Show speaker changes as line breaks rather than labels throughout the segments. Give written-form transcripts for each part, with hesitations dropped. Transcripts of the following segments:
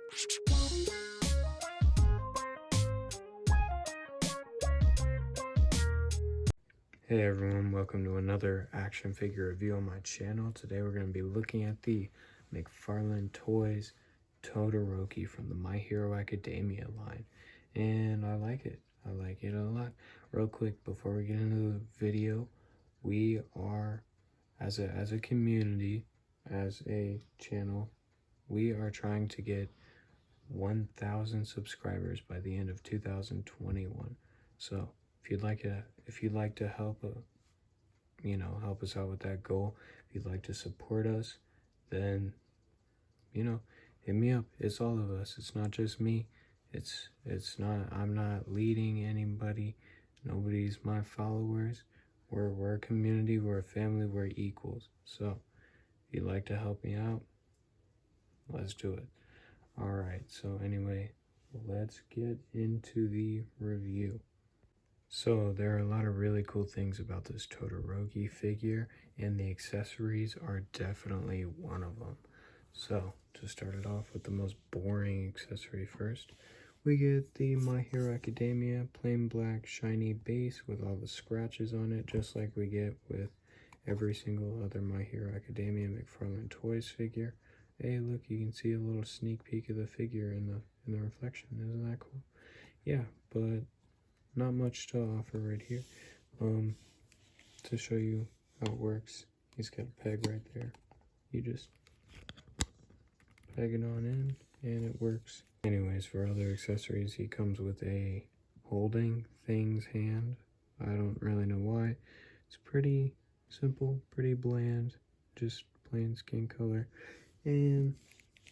Hey everyone, welcome to another action figure review on my channel. Today we're going to be looking at the McFarlane Toys Todoroki from the My Hero Academia line. And I like it. I like it a lot. Real quick, before we get into the video, we are, as a community, as a channel, we are trying to get 1,000 subscribers by the end of 2021. So if you'd like to help help us out with that goal, if you'd like to support us, then hit me up. It's all of us. It's not just me. I'm not leading anybody. Nobody's my followers. We're a community, we're a family, we're equals. So if you'd like to help me out, let's do it. Alright, so anyway, let's get into the review. So there are a lot of really cool things about this Todoroki figure, and the accessories are definitely one of them. So to start it off with the most boring accessory first, we get the My Hero Academia plain black shiny base with all the scratches on it, just like we get with every single other My Hero Academia McFarlane Toys figure. Hey, look, you can see a little sneak peek of the figure in the reflection. Isn't that cool? Yeah, but not much to offer right here. To show you how it works, he's got a peg right there. You just peg it on in, and it works. Anyways, for other accessories, he comes with a holding things hand. I don't really know why. It's pretty simple, pretty bland, just plain skin color. And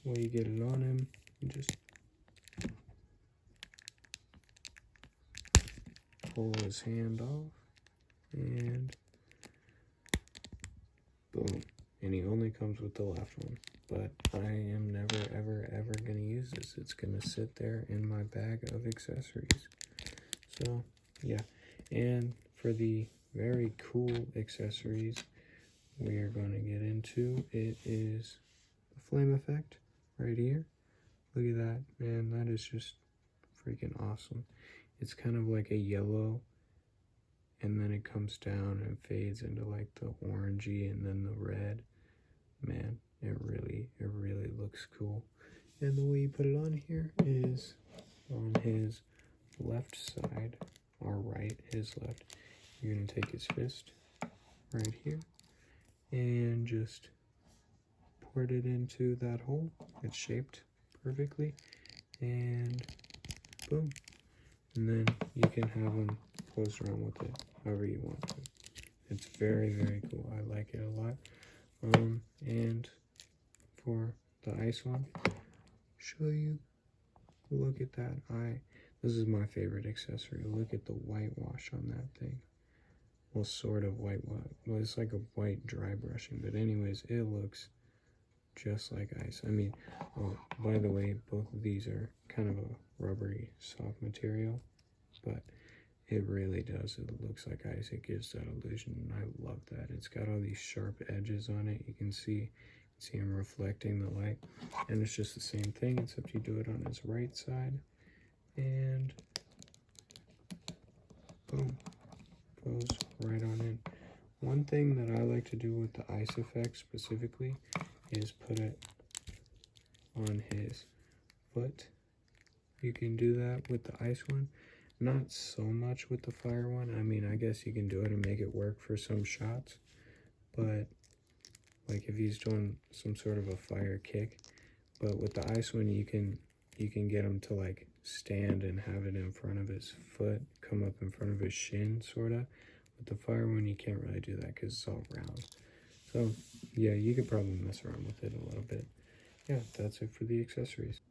when you get it on him, you just pull his hand off, and boom. And he only comes with the left one, but I am never ever gonna use this. It's gonna sit there in my bag of accessories. So yeah, and for the very cool accessories we are going to get into, it is the flame effect right here. Look at that, man. That is just freaking awesome. It's kind of like a yellow, and then it comes down and fades into like the orangey and then the red. Man, it really looks cool. And the way you put it on here is on his left side, or right, his left. You're gonna take his fist right here and just put it into that hole. It's shaped perfectly, and boom. And then you can have them close around with it however you want to. It's very cool. I like it a lot. And for the ice one, show you, look at that eye. This is my favorite accessory. Look at the whitewash on that thing. Well, sort of whitewash. Well, it's like a white dry brushing, but anyways, it looks just like ice. I mean, oh, by the way, both of these are kind of a rubbery, soft material, but it really does. It looks like ice. It gives that illusion, and I love that. It's got all these sharp edges on it. You can see him reflecting the light, and it's just the same thing, except you do it on his right side, and boom, goes right on in. One thing that I like to do with the ice effect specifically is put it on his foot. You can do that with the ice one. Not so much with the fire one. I mean, I guess you can do it and make it work for some shots, but like if he's doing some sort of a fire kick. But with the ice one, you can get him to like stand and have it in front of his foot, come up in front of his shin, sorta. With the fire one, you can't really do that because it's all round. So yeah, you could probably mess around with it a little bit. Yeah, that's it for the accessories.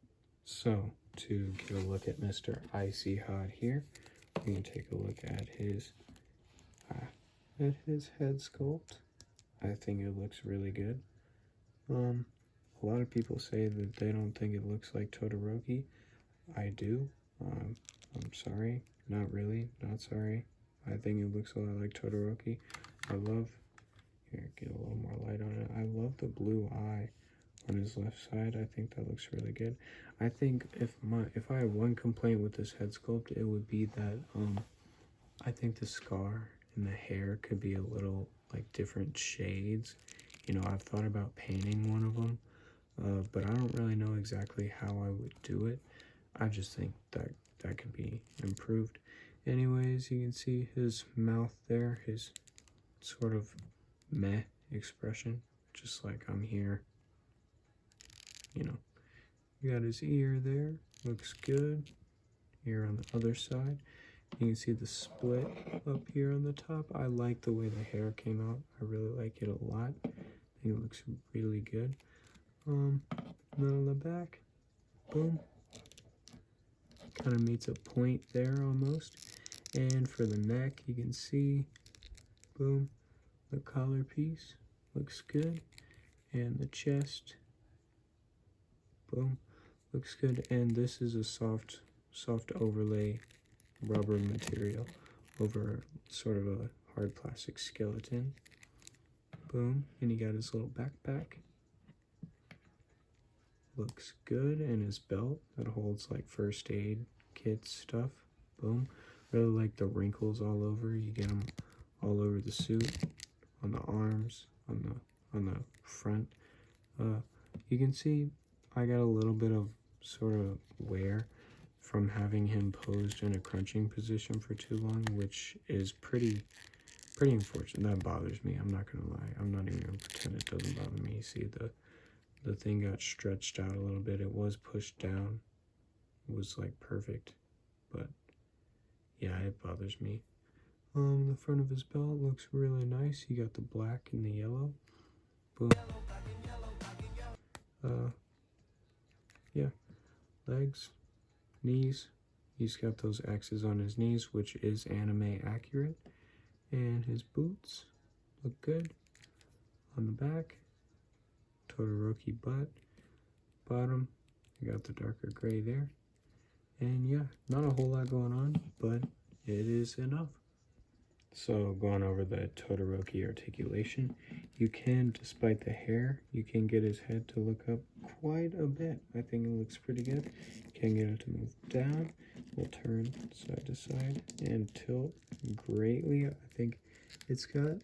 So to get a look at Mr. Icy Hot here, we can take a look at his head sculpt. I think it looks really good. A lot of people say that they don't think it looks like Todoroki. I do. I'm sorry. Not really. Not sorry. I think it looks a lot like Todoroki. I love, here, get a little more light on it. I love the blue eye on his left side. I think that looks really good. I think if I had one complaint with this head sculpt, it would be that I think the scar and the hair could be a little like different shades. You know, I've thought about painting one of them, but I don't really know exactly how I would do it. I just think that that could be improved. Anyways, you can see his mouth there, his sort of meh expression, just like I'm here. You know, you got his ear there, looks good. Here on the other side, you can see the split up here on the top. I like the way the hair came out. I really like it a lot. I think it looks really good. Then on the back, boom, kind of meets a point there almost. And for the neck, you can see, boom, the collar piece looks good. And the chest, boom, looks good. And this is a soft overlay rubber material over sort of a hard plastic skeleton. Boom, and he got his little backpack. Looks good, and his belt that holds like first aid kit stuff. Boom. Really like the wrinkles all over. You get them all over the suit, on the arms, on the front. You can see I got a little bit of sort of wear from having him posed in a crunching position for too long, which is pretty unfortunate. That bothers me. I'm not gonna lie. I'm not even gonna pretend it doesn't bother me. See, the thing got stretched out a little bit. It was pushed down. It was like perfect, but yeah, it bothers me. The front of his belt looks really nice. You got the black and the yellow. Boom. Yeah, legs, knees. He's got those X's on his knees, which is anime accurate. And his boots look good. On the back, Todoroki butt. Bottom, you got the darker gray there. And yeah, not a whole lot going on, but it is enough. So going over the Todoroki articulation, you can, despite the hair, you can get his head to look up quite a bit. I think it looks pretty good. Can get it to move down. We'll turn side to side and tilt greatly. I think it's got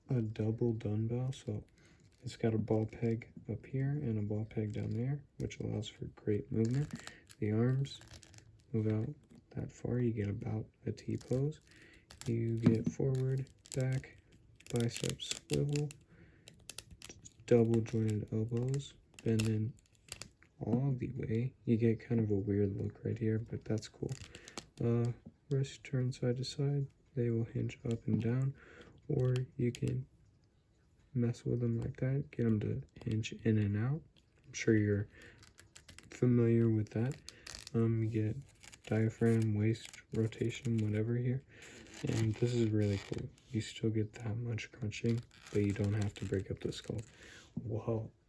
a double dumbbell, so it's got a ball peg up here and a ball peg down there, which allows for great movement. The arms move out that far. You get about a T-pose. You get forward, back, bicep swivel, double jointed elbows, bend in all the way. You get kind of a weird look right here, but that's cool. Wrist turn side to side. They will hinge up and down, or you can mess with them like that, get them to hinge in and out. I'm sure you're familiar with that. You get diaphragm, waist rotation, whatever here. And this is really cool. You still get that much crunching, but you don't have to break up the skull.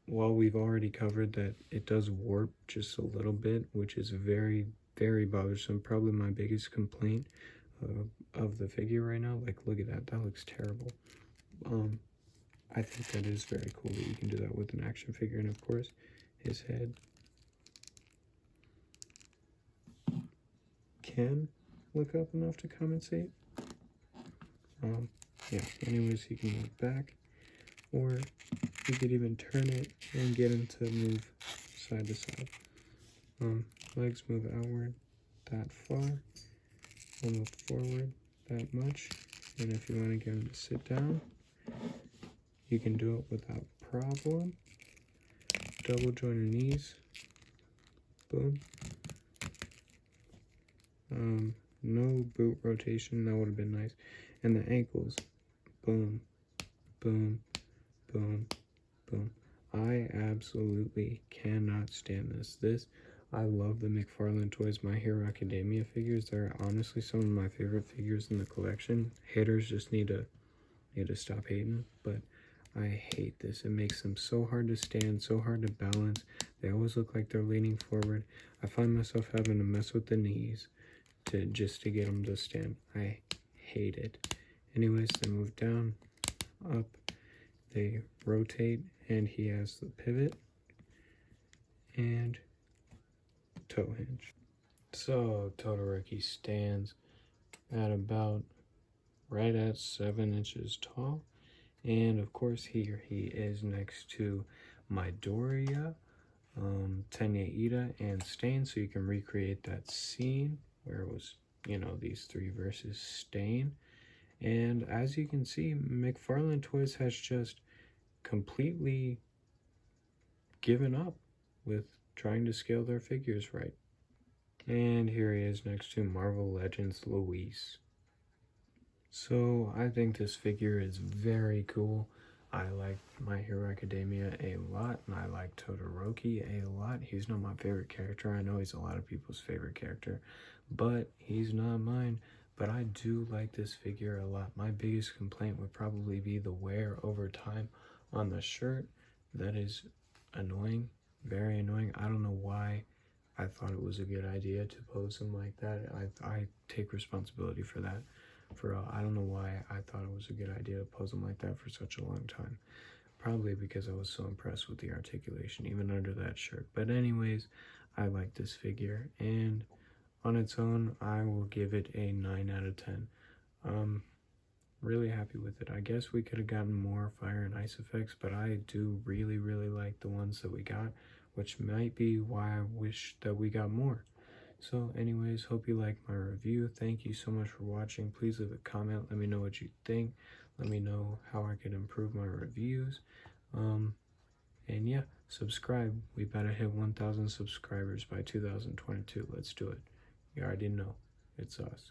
While we've already covered that it does warp just a little bit, which is very, very bothersome. Probably my biggest complaint of the figure right now. Like, look at that. That looks terrible. I think that is very cool that you can do that with an action figure. And of course, his head can look up enough to compensate. Yeah, anyways, he can move back, or you could even turn it and get him to move side to side. Legs move outward that far, or move forward that much. And if you want to get him to sit down, you can do it without problem. Double joint your knees, boom. No boot rotation, that would have been nice. And the ankles, boom, boom, boom, boom. I absolutely cannot stand this. I love the McFarlane Toys My Hero Academia figures. They're honestly some of my favorite figures in the collection. Haters just need to stop hating, but I hate this. It makes them so hard to stand, so hard to balance. They always look like they're leaning forward. I find myself having to mess with the knees just to get them to stand. I hate it. Anyways, they move down, up, they rotate, and he has the pivot and toe hinge. So Todoroki stands at about right at 7 inches tall. And of course here he is next to Midoriya, Tenya Ida, and Stain, so you can recreate that scene where it was, you know, these three versus Stain. And as you can see, McFarlane Toys has just completely given up with trying to scale their figures right. And here he is next to Marvel Legends Luis. So I think this figure is very cool. I like My Hero Academia a lot, and I like Todoroki a lot. He's not my favorite character. I know he's a lot of people's favorite character, but he's not mine. But I do like this figure a lot. My biggest complaint would probably be the wear over time on the shirt. That is annoying, very annoying. I don't know why I thought it was a good idea to pose him like that. I take responsibility for that. I don't know why I thought it was a good idea to pose him like that for such a long time. Probably because I was so impressed with the articulation, even under that shirt. But anyways, I like this figure, and on its own, I will give it a 9 out of 10. Really happy with it. I guess we could have gotten more fire and ice effects, but I do really, really like the ones that we got, which might be why I wish that we got more. So anyways, hope you liked my review. Thank you so much for watching. Please leave a comment. Let me know what you think. Let me know how I can improve my reviews. And yeah, subscribe. We better hit 1,000 subscribers by 2022. Let's do it. You already know. It's us.